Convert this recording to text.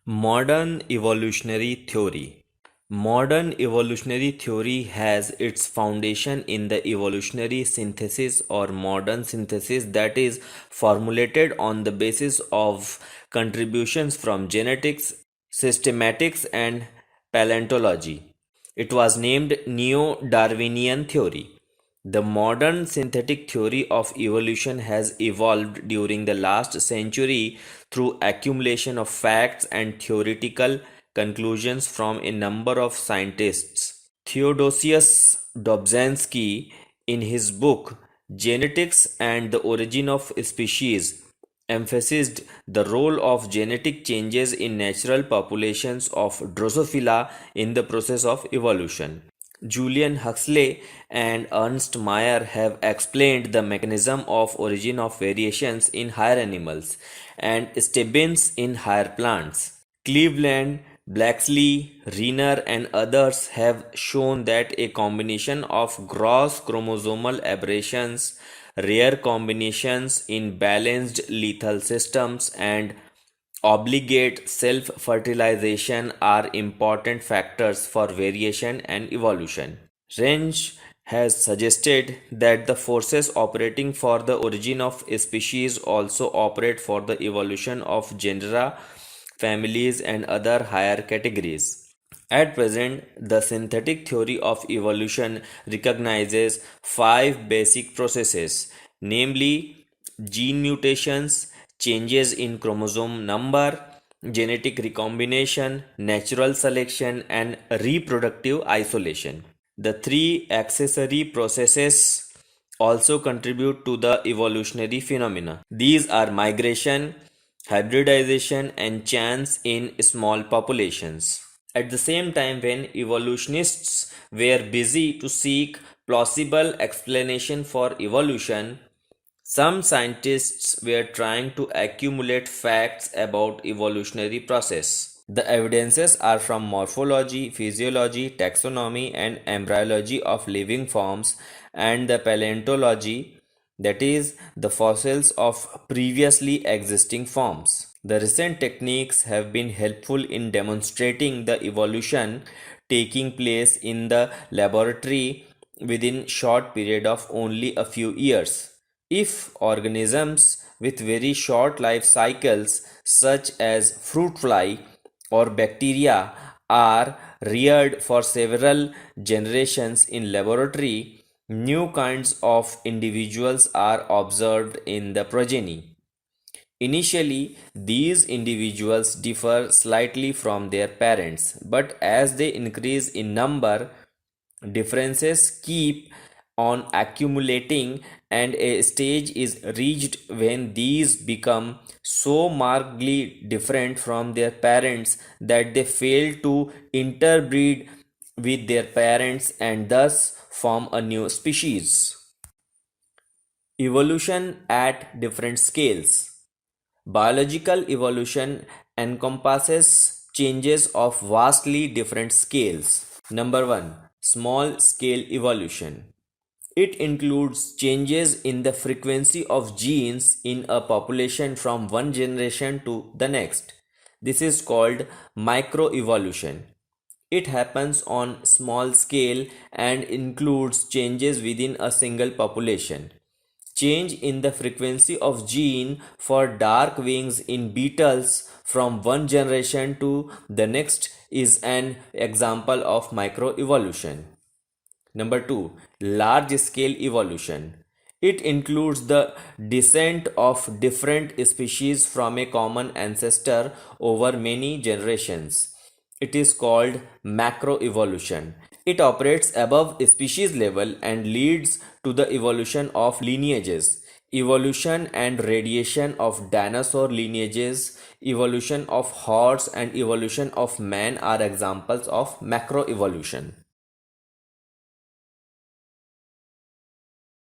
Modern evolutionary theory. Modern evolutionary theory has its foundation in the evolutionary synthesis or modern synthesis that is formulated on the basis of contributions from genetics, systematics, and paleontology. It was named Neo-Darwinian Theory. The modern synthetic theory of evolution has evolved during the last century through accumulation of facts and theoretical conclusions from a number of scientists. Theodosius Dobzhansky, in his book Genetics and the Origin of Species, emphasized the role of genetic changes in natural populations of Drosophila in the process of evolution. Julian Huxley and Ernst Mayr have explained the mechanism of origin of variations in higher animals and Stebbins in higher plants. Cleveland, Blackeslee, Renner, and others have shown that a combination of gross chromosomal aberrations, rare combinations in balanced lethal systems, and obligate self-fertilization are important factors for variation and evolution. Rensch has suggested that the forces operating for the origin of a species also operate for the evolution of genera, families, and other higher categories. At present, the synthetic theory of evolution recognizes five basic processes, namely gene mutations, changes in chromosome number, genetic recombination, natural selection, and reproductive isolation. The three accessory processes also contribute to the evolutionary phenomena. These are migration, hybridization, and chance in small populations. At the same time, when evolutionists were busy to seek plausible explanation for evolution, some scientists were trying to accumulate facts about evolutionary process. The evidences are from morphology, physiology, taxonomy, and embryology of living forms, and the paleontology, that is, the fossils of previously existing forms. The recent techniques have been helpful in demonstrating the evolution taking place in the laboratory within short period of only a few years. If organisms with very short life cycles such as fruit fly or bacteria are reared for several generations in laboratory, new kinds of individuals are observed in the progeny. Initially, these individuals differ slightly from their parents, but as they increase in number, differences keep on accumulating, and a stage is reached when these become so markedly different from their parents that they fail to interbreed with their parents and thus form a new species. Evolution at different scales. Biological evolution encompasses changes of vastly different scales. Number 1. Small scale evolution. It includes changes in the frequency of genes in a population from one generation to the next. This is called microevolution. It happens on small scale and includes changes within a single population. Change in the frequency of gene for dark wings in beetles from one generation to the next is an example of microevolution. Number 2. Large scale evolution. It includes the descent of different species from a common ancestor over many generations. It is called macroevolution. It operates above species level and leads to the evolution of lineages, evolution and radiation of dinosaur lineages, evolution of hordes, and evolution of man are examples of macroevolution.